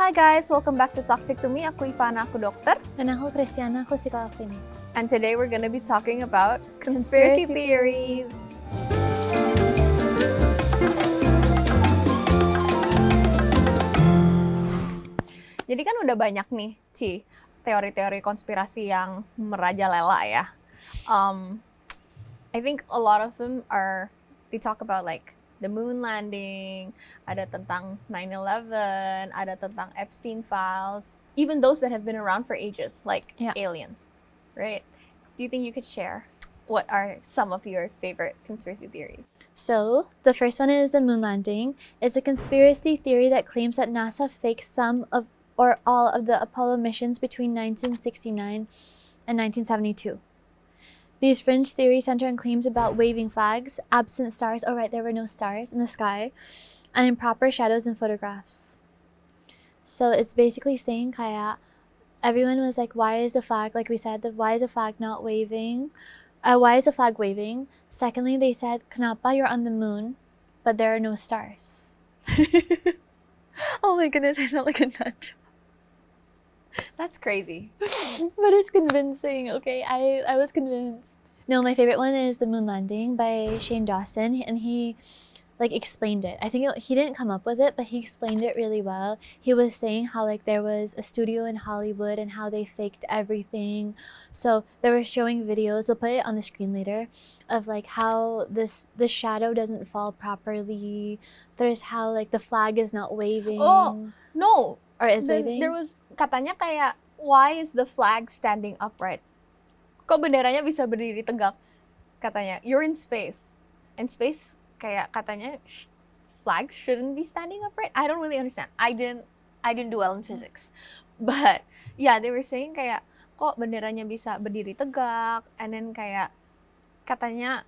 Hi guys, welcome back to Toxic to Me. Aku Ivanna, aku dokter. Dan aku Christiana, aku psikoaktivis. And today we're going to be talking about conspiracy theories. Jadi kan udah banyak nih, teori-teori konspirasi yang merajalela ya. I think a lot of them they talk about like the moon landing, ada tentang 9/11, ada tentang Epstein files, even those that have been around for ages, like aliens, right? Do you think you could share what are some of your favorite conspiracy theories? So, the first one is the moon landing. It's a conspiracy theory that claims that NASA faked some of or all of the Apollo missions between 1969 and 1972. These fringe theories center on claims about waving flags, absent stars, oh right, there were no stars in the sky, and improper shadows in photographs. So it's basically saying kaya everyone was like, why is the flag, like we said, why is the flag not waving? Why is the flag waving? Secondly, they said, kenapa you're on the moon, but there are no stars? Oh my goodness, I sound like a nut. That's crazy. But it's convincing, okay? I was convinced. No, my favorite one is The Moon Landing by Shane Dawson, and he like explained it. I think he didn't come up with it, but he explained it really well. He was saying how like there was a studio in Hollywood and how they faked everything. So they were showing videos, we'll put it on the screen later, of like how the shadow doesn't fall properly. There's how like the flag is not waving. Oh, no. Or is waving. There was katanya kayak, why is the flag standing upright? Kok benderanya bisa berdiri tegak? Katanya, you're in space. In space, kayak katanya, flags shouldn't be standing upright. I don't really understand. I didn't do well in physics. But, yeah, they were saying kayak, kok benderanya bisa berdiri tegak? And then kayak, katanya,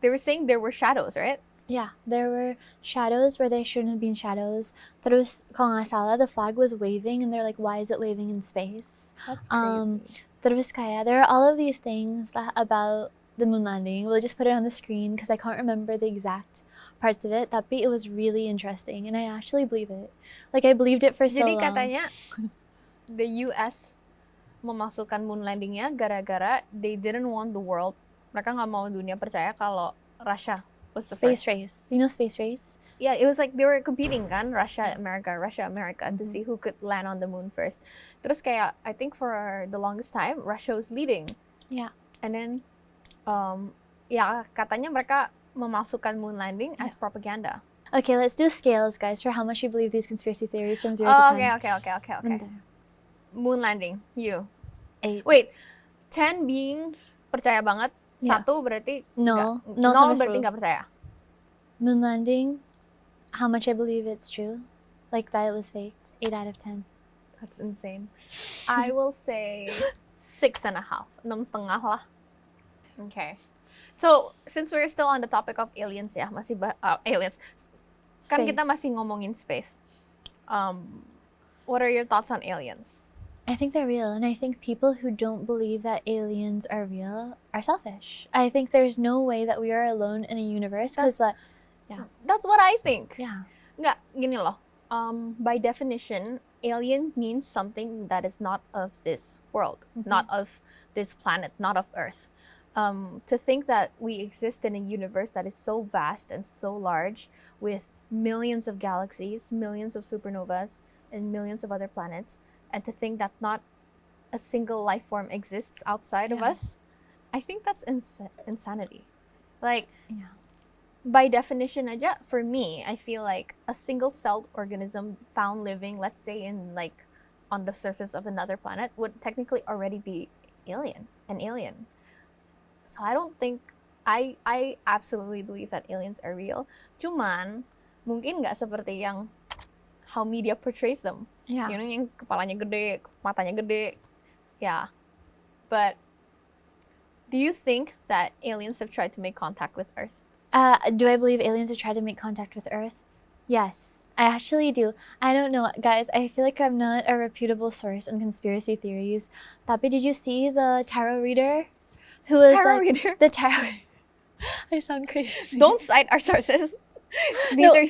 they were saying there were shadows, right? Yeah, there were shadows where there shouldn't have been shadows. Terus, kalau nggak salah, the flag was waving, and they're like, why is it waving in space? That's crazy. Terus kaya, there are all of these things about the moon landing. We'll just put it on the screen because I can't remember the exact parts of it. Tapi it was really interesting, and I actually believe it. Like, I believed it for so long. Jadi katanya, the US memasukkan moon landingnya gara-gara they didn't want the world. Mereka nggak mau dunia percaya kalau Russia was the space first. race. You know space race? Yeah, it was like they were competing kan, Russia, America, to see who could land on the moon first. Terus kayak, I think for the longest time, Russia was leading. Yeah. And then, ya katanya mereka memasukkan moon landing as propaganda. Okay, let's do scales, guys, for how much you believe these conspiracy theories from 0 to 10. Okay. Moon landing, you. 8. Wait, 10 being percaya banget, 1 berarti no, 0 berarti nggak percaya. Moon landing, how much I believe it's true, like that it was faked, 8 out of 10. That's insane. I will say 6.5, 6.5 lah. Okay. So, since we're still on the topic of aliens ya, masih aliens. Kan kita masih ngomongin space. What are your thoughts on aliens? I think they're real, and I think people who don't believe that aliens are real are selfish. I think there's no way that we are alone in a universe, because that's what I think. Yeah. Nggak, gini loh. By definition, alien means something that is not of this world, not of this planet, not of Earth. To think that we exist in a universe that is so vast and so large, with millions of galaxies, millions of supernovas, and millions of other planets, and to think that not a single life form exists outside of us, I think that's insanity. Like, by definition aja, for me, I feel like a single-celled organism found living, let's say in like on the surface of another planet, would technically already be an alien. So I don't think, I absolutely believe that aliens are real. Cuman, mungkin nggak seperti yang how media portrays them. Yeah. You know, yang kepalanya gede, matanya gede. Yeah. But do you think that aliens have tried to make contact with Earth? Do I believe aliens have tried to make contact with Earth? Yes, I actually do. I don't know, guys. I feel like I'm not a reputable source on conspiracy theories. Tapi, did you see the tarot reader? Who was Tarot reader? The tarot. I sound crazy. Don't cite our sources. These No. are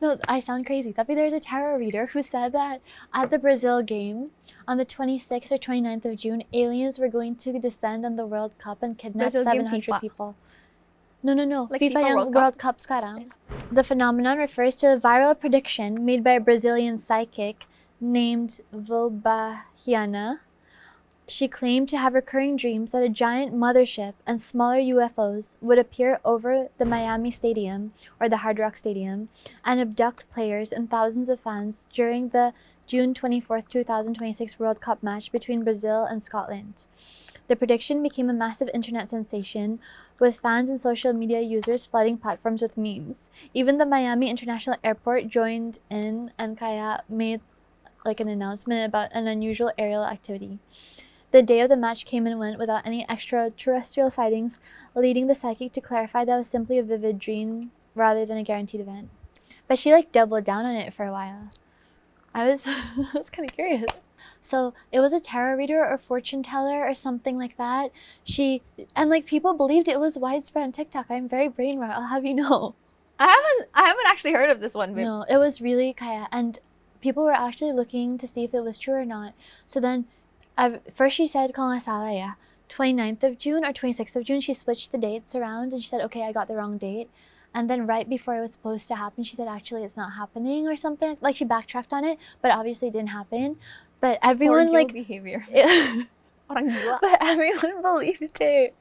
No, I sound crazy. Tapi there's a tarot reader who said that at the Brazil game on the 26th or 29th of June, aliens were going to descend on the World Cup and kidnap Brazil game 700 FIFA. people. No. Like FIFA FIFA yung World Cup? World Cup sekarang. The phenomenon refers to a viral prediction made by a Brazilian psychic named Vobahiana. She claimed to have recurring dreams that a giant mothership and smaller UFOs would appear over the Miami Stadium or the Hard Rock Stadium and abduct players and thousands of fans during the June 24th, 2026 World Cup match between Brazil and Scotland. The prediction became a massive internet sensation, with fans and social media users flooding platforms with memes. Even the Miami International Airport joined in and kaya made like an announcement about an unusual aerial activity. The day of the match came and went without any extraterrestrial sightings, leading the psychic to clarify that it was simply a vivid dream rather than a guaranteed event. But she like doubled down on it for a while. I was I was kind of curious. So it was a tarot reader or fortune teller or something like that. And like people believed it was widespread on TikTok. I'm very brain rot, I'll have you know. I haven't actually heard of this one, babe. No, it was really kaya, and people were actually looking to see if it was true or not. So then first she said kung asala ya, 29th of June or 26th of June. She switched the dates around and she said, okay, I got the wrong date. And then right before it was supposed to happen, she said, actually, it's not happening or something. Like she backtracked on it, but obviously it didn't happen. But everyone Cordial like behavior. it, Orang gila. but everyone believed it.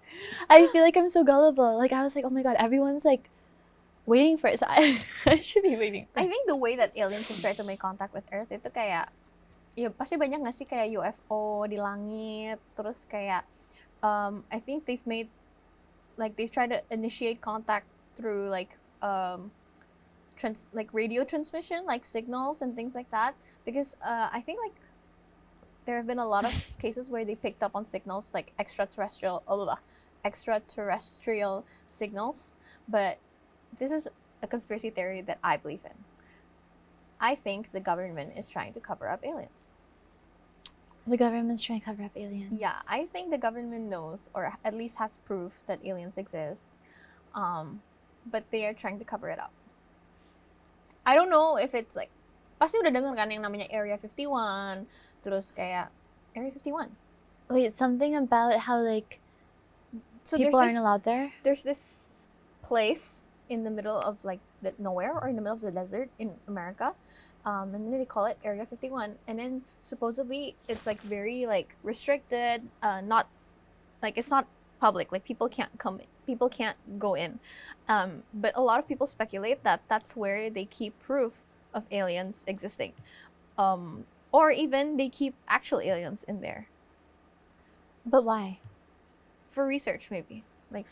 I feel like I'm so gullible. Like I was like, oh my god, everyone's like waiting for it. So I should be waiting for I it. think the way that aliens have tried to make contact with Earth itu kayak ya pasti banyak nggak sih kayak UFO di langit, terus kayak I think they've tried to initiate contact through like radio transmission, like signals and things like that, because I think like there have been a lot of cases where they picked up on signals like extraterrestrial signals, but this is a conspiracy theory that I believe in. I think the government is trying to cover up aliens. The government's trying to cover up aliens. Yeah, I think the government knows, or at least has proof that aliens exist, but they are trying to cover it up. I don't know if it's like, pasti udah denger kan yang namanya Area 51, terus kayak Area 51. Wait, something about how like So people aren't allowed there? There's this place in the middle of like the nowhere or in the middle of the desert in America, and then they call it Area 51, and then supposedly it's like very like restricted, not like it's not public, like people can't go in, but a lot of people speculate that that's where they keep proof of aliens existing, or even they keep actual aliens in there. But why? For research, maybe like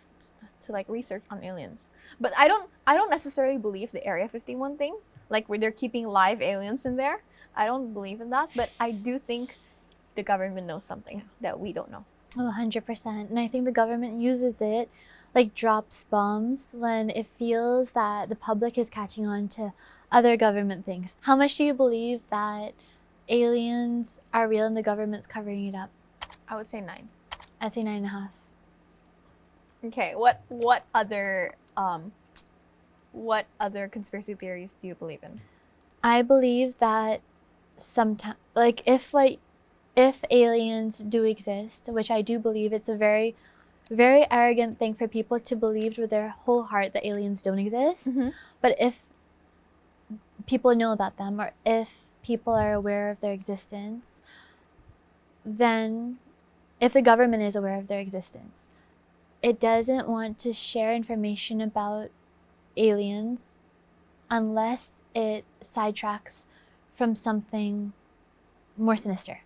to like research on aliens. But I don't necessarily believe the Area 51 thing, like where they're keeping live aliens in there. I don't believe in that, but I do think the government knows something that we don't know. Oh, 100%. And I think the government uses it, like drops bombs when it feels that the public is catching on to other government things. How much do you believe that aliens are real and the government's covering it up? I would say 9. I'd say 9.5. Okay, what other conspiracy theories do you believe in? I believe that sometimes, like if aliens do exist, which I do believe, it's a very, very arrogant thing for people to believe with their whole heart that aliens don't exist. Mm-hmm. But if people know about them, or if people are aware of their existence, then if the government is aware of their existence, it doesn't want to share information about aliens unless it sidetracks from something more sinister.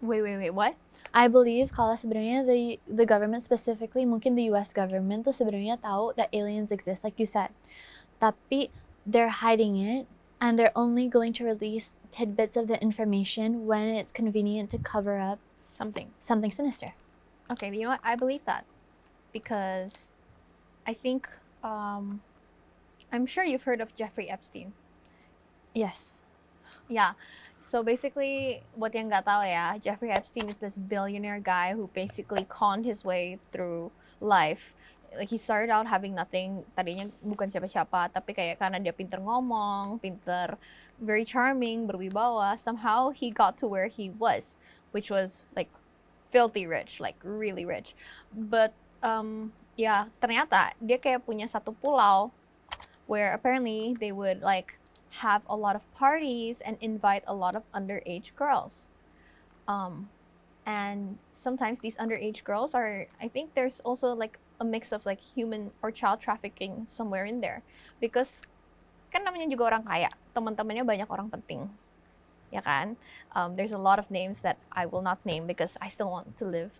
Wait, what? I believe kalau sebenarnya the government, specifically mungkin the US government tuh sebenarnya tahu that aliens exist, like you said. Tapi they're hiding it, and they're only going to release tidbits of the information when it's convenient to cover up Something sinister. Okay, you know what? I believe that because I think I'm sure you've heard of Jeffrey Epstein. Yes. Yeah. So basically, what yang nggak tahu ya, Jeffrey Epstein is this billionaire guy who basically conned his way through life Like he started out having nothing, tadinya bukan siapa-siapa, tapi kayak karena dia pinter ngomong, very charming, berwibawa, somehow he got to where he was, which was like filthy rich, like really rich. But ya ternyata dia kayak punya satu pulau where apparently they would like have a lot of parties and invite a lot of underage girls. And sometimes these underage girls are, I think there's also like a mix of like human or child trafficking somewhere in there, because kan namanya juga orang kaya, teman-temannya banyak orang penting, ya kan? There's a lot of names that I will not name because I still want to live.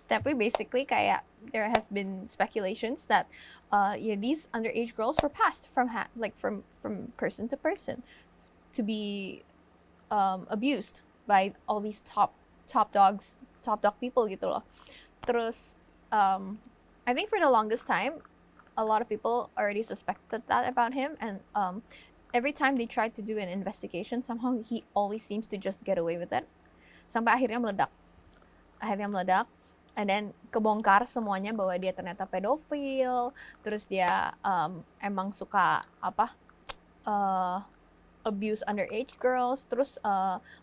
Tapi basically kayak there have been speculations that these underage girls were passed from from person to person to be abused by all these top dog people gitu loh. Terus I think for the longest time a lot of people already suspected that about him, and every time they tried to do an investigation, somehow he always seems to just get away with it. Sampai akhirnya meledak. And then kebongkar semuanya bahwa dia ternyata pedofil, terus dia emang suka abuse underage girls, terus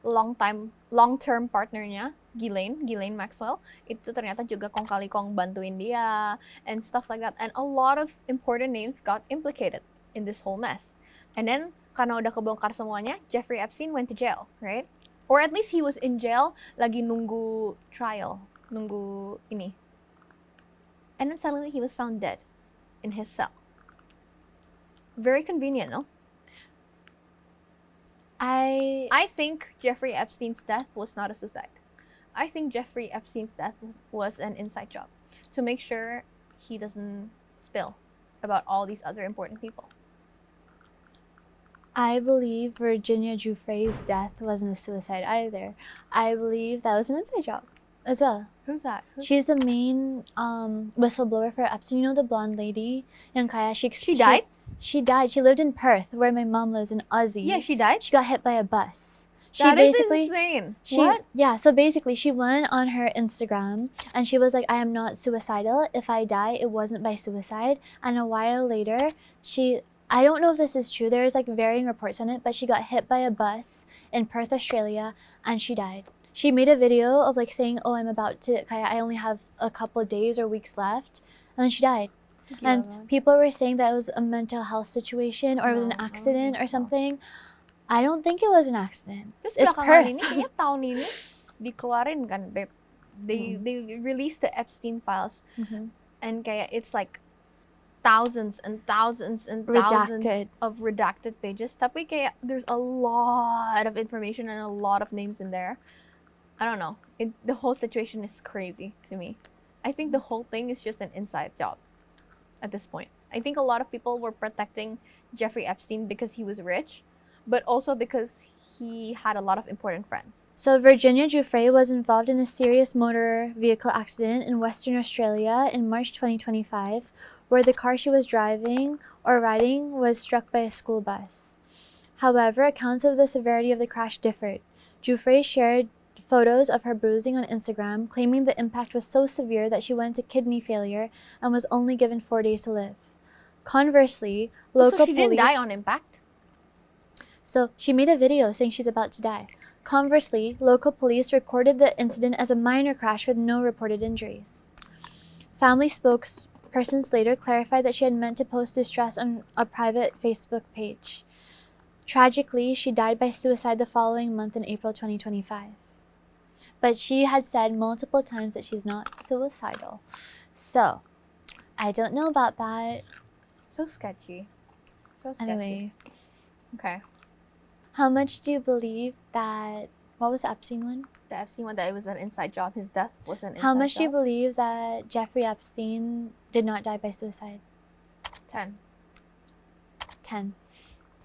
long-term partnernya Ghislaine Maxwell itu ternyata juga kong kali kong bantuin dia and stuff like that, and a lot of important names got implicated in this whole mess. And then karena udah kebongkar semuanya, Jeffrey Epstein went to jail, right? Or at least he was in jail lagi nunggu trial, nunggu ini. And then suddenly he was found dead in his cell. Very convenient, no? I think Jeffrey Epstein's death was not a suicide. I think Jeffrey Epstein's death was an inside job to make sure he doesn't spill about all these other important people. I believe Virginia Giuffre's death wasn't a suicide either. I believe that was an inside job as well. Who's that? She's the main whistleblower for Epstein. You know the blonde lady? Yang kaya She died? She died. She lived in Perth, where my mom lives in Aussie. Yeah, she died? She got hit by a bus. That is insane. What? Yeah, so basically she went on her Instagram and she was like, I am not suicidal. If I die, it wasn't by suicide. And a while later, I don't know if this is true. There's like varying reports on it, but she got hit by a bus in Perth, Australia, and she died. She made a video of like saying, oh, I only have a couple of days or weeks left. And then she died. And people were saying that it was a mental health situation or it was an accident or something. I don't think it was an accident. Terus It's belakangan ini, Perth. kayaknya tahun ini dikeluarin kan, Beb. They released the Epstein files, and kayak it's like thousands and thousands and thousands of redacted pages. Tapi kayak there's a lot of information and a lot of names in there. I don't know. The whole situation is crazy to me. I think the whole thing is just an inside job at this point. I think a lot of people were protecting Jeffrey Epstein because he was rich, but also because he had a lot of important friends. So Virginia Giuffre was involved in a serious motor vehicle accident in Western Australia in March 2025, where the car she was driving or riding was struck by a school bus. However, accounts of the severity of the crash differed. Giuffre shared photos of her bruising on Instagram, claiming the impact was so severe that she went into kidney failure and was only given 4 days to live. Conversely, local So she didn't police... die on impact? So she made a video saying she's about to die. Conversely, local police recorded the incident as a minor crash with no reported injuries. Family spokespersons later clarified that she had meant to post distress on a private Facebook page. Tragically, she died by suicide the following month in April 2025. But she had said multiple times that she's not suicidal. So, I don't know about that. So sketchy. So sketchy. Anyway. Okay. How much do you believe that... What was the Epstein one? The Epstein one, that it was an inside job. His death was an inside job. How much do you believe that Jeffrey Epstein did not die by suicide? 10. 10.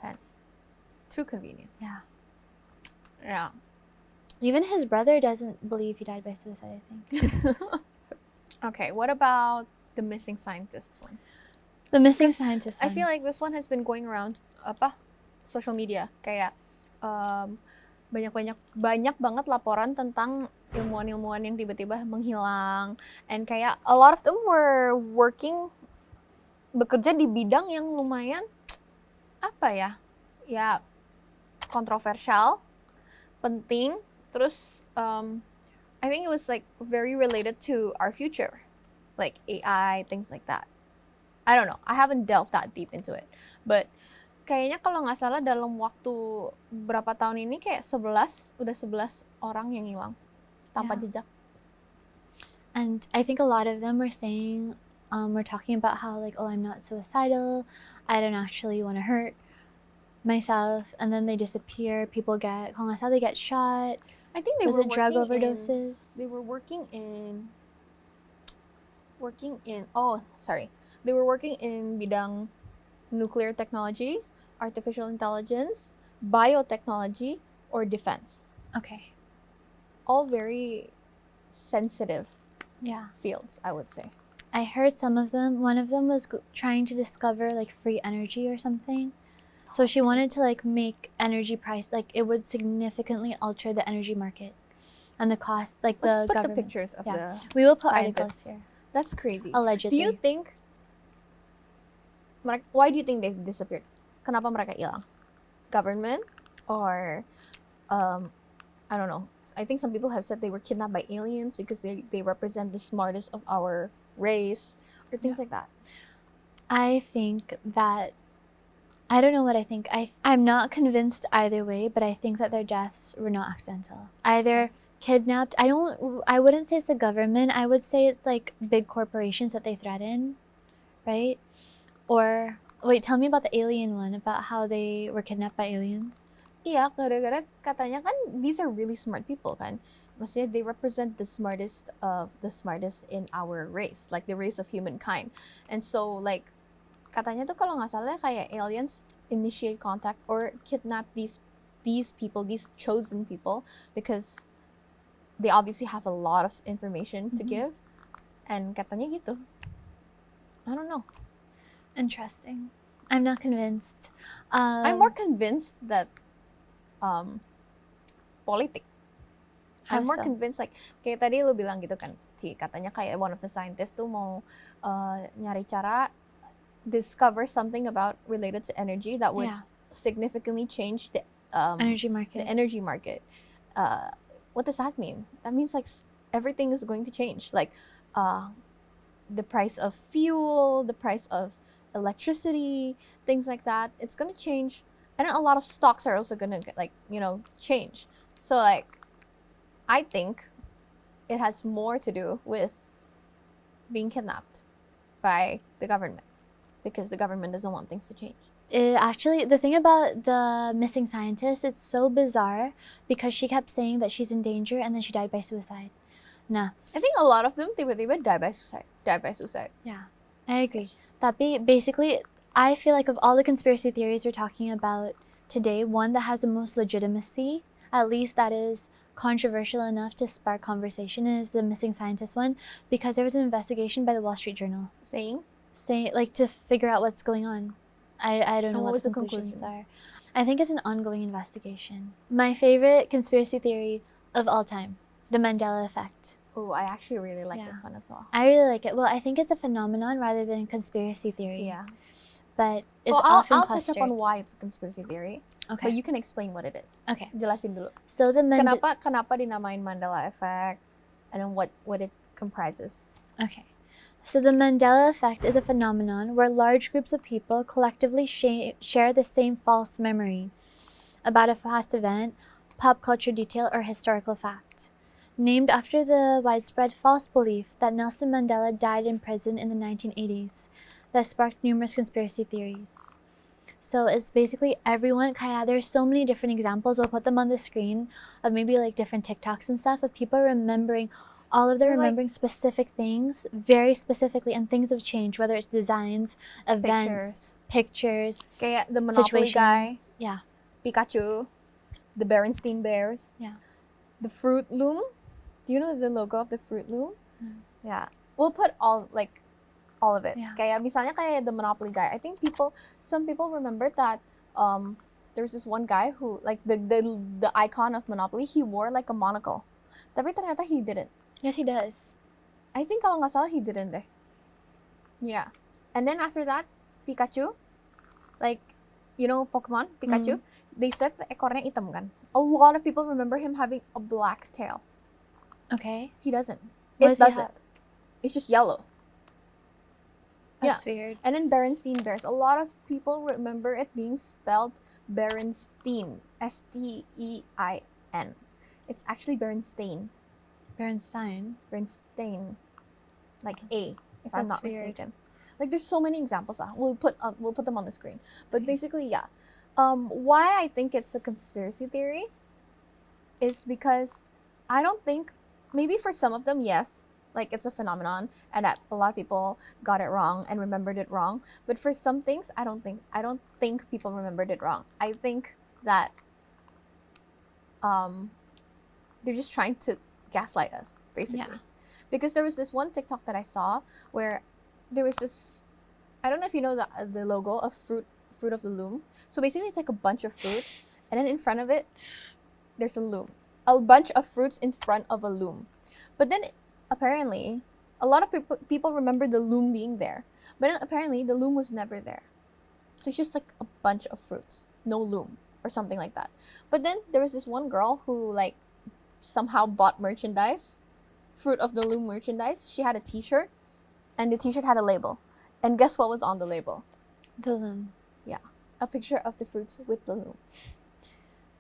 It's too convenient. Yeah. Yeah. Even his brother doesn't believe he died by suicide, I think. Okay, what about the missing scientists one? The missing scientist I one. feel like this one has been going around social media. Kayak banyak banget laporan tentang ilmuwan-ilmuwan yang tiba-tiba menghilang, and kayak a lot of them were bekerja di bidang yang lumayan apa ya kontroversial, penting, terus I think it was like very related to our future, like AI, things like that. I don't know, I haven't delved that deep into it, but kayaknya kalau nggak salah dalam waktu berapa tahun ini kayak 11 orang yang hilang tanpa jejak. And I think a lot of them were saying, we're talking about how like, oh, I'm not suicidal, I don't actually want to hurt myself, and then they disappear. People get, kalau nggak salah, they get shot. I think they Was were it drug overdoses? They were working in they were working in bidang nuclear technology, artificial intelligence, biotechnology, or defense. Okay. All very sensitive fields, I would say. I heard some of them, one of them was trying to discover like free energy or something. So she wanted to like make energy price, like it would significantly alter the energy market and the cost, like Let's the put the governments. pictures of the We will put scientists. articles here. That's crazy. Allegedly. Do you think, why do you think they've disappeared? Kenapa mereka hilang? Government or I don't know. I think some people have said they were kidnapped by aliens because they represent the smartest of our race or things like that. I think that, I don't know what I think. I'm not convinced either way, but I think that their deaths were not accidental. Either kidnapped, I wouldn't say it's the government, I would say it's like big corporations that they threaten, right? Or, wait, tell me about the alien one, about how they were kidnapped by aliens. Iya, gara-gara katanya kan these are really smart people kan. Maksudnya they represent the smartest of the smartest in our race, like the race of humankind. And so like katanya tuh kalau nggak salah kayak aliens initiate contact or kidnap these people, these chosen people, because they obviously have a lot of information to give. And katanya gitu. I don't know. Interesting. I'm not convinced. I'm more convinced that politik. I'm more convinced, like kayak tadi lu bilang gitu kan, katanya kayak one of the scientists tuh mau nyari cara discover something about related to energy that would significantly change the energy market. What does that mean? That means like everything is going to change, like the price of fuel, the price of electricity, things like that. It's gonna change. And a lot of stocks are also gonna change. So like, I think it has more to do with being kidnapped by the government because the government doesn't want things to change. Actually, the thing about the missing scientist, it's so bizarre because she kept saying that she's in danger and then she died by suicide. Nah. I think a lot of them tiba-tiba died by suicide. Yeah, I agree. Tapi basically, I feel like of all the conspiracy theories we're talking about today, one that has the most legitimacy, at least that is controversial enough to spark conversation, is the missing scientist one, because there was an investigation by the Wall Street Journal saying like to figure out what's going on. I don't know what the conclusions are. I think it's an ongoing investigation. My favorite conspiracy theory of all time, the Mandela effect. Oh, I actually really like this one as well. I really like it. Well, I think it's a phenomenon rather than conspiracy theory. Yeah. But it's I'll clustered. touch up on why it's a conspiracy theory. Okay. But you can explain what it is. Okay. Jelasin dulu. So the Kenapa dinamain Mandela effect, and then what it comprises. Okay. So the Mandela effect is a phenomenon where large groups of people collectively share the same false memory about a past event, pop culture detail, or historical fact, named after the widespread false belief that Nelson Mandela died in prison in the 1980s that sparked numerous conspiracy theories. So it's basically everyone, kaya there's so many different examples, we'll put them on the screen, of maybe like different TikToks and stuff of people remembering all of them, remembering specific things very specifically, and things have changed, whether it's designs, events, pictures, kaya the Monopoly guy, Pikachu, the Berenstein Bears, the Fruit Loom. Do you know the logo of the Fruit Loom? Yeah, we'll put all of it. Kaya misalnya kayak the Monopoly guy. I think some people remember that there was this one guy who, like the icon of Monopoly, he wore like a monocle. Tapi ternyata he didn't. Yes, he does. I think kalau nggak salah he didn't deh. Yeah. And then after that, Pikachu, like, you know Pokemon, Pikachu, they said the ekornya hitam kan. A lot of people remember him having a black tail. Okay. He doesn't. What It does he doesn't. have? It's just yellow. That's weird. And then Berenstein Bears. A lot of people remember it being spelled Berenstein. S-T-E-I-N. It's actually Berenstain. Bernstein. Bernstein. Like A, if I'm That's not mistaken. Like there's so many examples. We'll put them on the screen. But basically, yeah. Why I think it's a conspiracy theory is because I don't think, maybe for some of them, yes, like it's a phenomenon and that a lot of people got it wrong and remembered it wrong. But for some things, I don't think people remembered it wrong. I think that they're just trying to gaslight us, basically. Yeah. Because there was this one TikTok that I saw where there was this, I don't know if you know the logo of fruit of the loom. So basically it's like a bunch of fruits and then in front of it there's a loom. A bunch of fruits in front of a loom. But then apparently a lot of people remember the loom being there. But then apparently the loom was never there. So it's just like a bunch of fruits, no loom or something like that. But then there was this one girl who like somehow bought merchandise, Fruit of the Loom merchandise. She had a t-shirt and the t-shirt had a label. And guess what was on the label? The loom. Yeah, a picture of the fruits with the loom.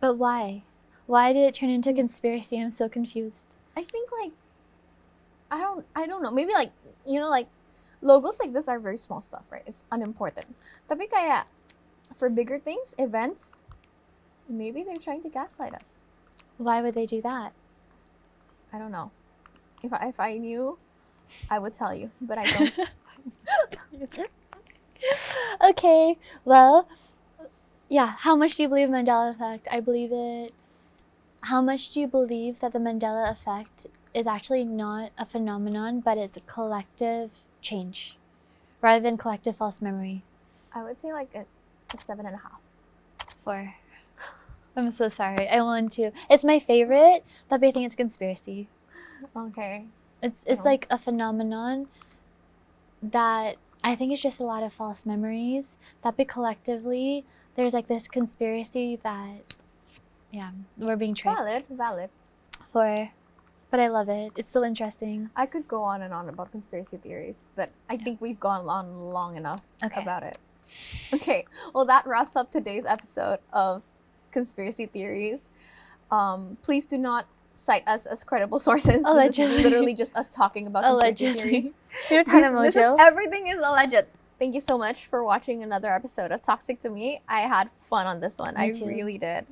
But why? Why did it turn into a conspiracy? I'm so confused. I think like I don't know. Maybe like, you know, like logos like this are very small stuff, right? It's unimportant. Tapi kaya for bigger things, events, maybe they're trying to gaslight us. Why would they do that? I don't know. If I knew, I would tell you, but I don't. Okay, well, yeah. How much do you believe Mandela effect? I believe it. How much do you believe that the Mandela effect is actually not a phenomenon, but it's a collective change, rather than collective false memory? I would say like a 7.5. 4. I'm so sorry. I want to. It's my favorite, but I think it's a conspiracy. Okay. It's like a phenomenon that I think it's just a lot of false memories that be collectively there's like this conspiracy that we're being tricked. Valid. But I love it. It's so interesting. I could go on and on about conspiracy theories, but I think we've gone on long enough about it. Okay. Well, that wraps up today's episode of Conspiracy Theories. Please do not cite us as credible sources. Allegedly. This is literally just us talking about conspiracy theories. Everything is alleged. Thank you so much for watching another episode of Toxic to Me. I had fun on this one. I really did.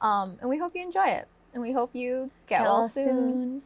And we hope you enjoy it. And we hope you get well soon.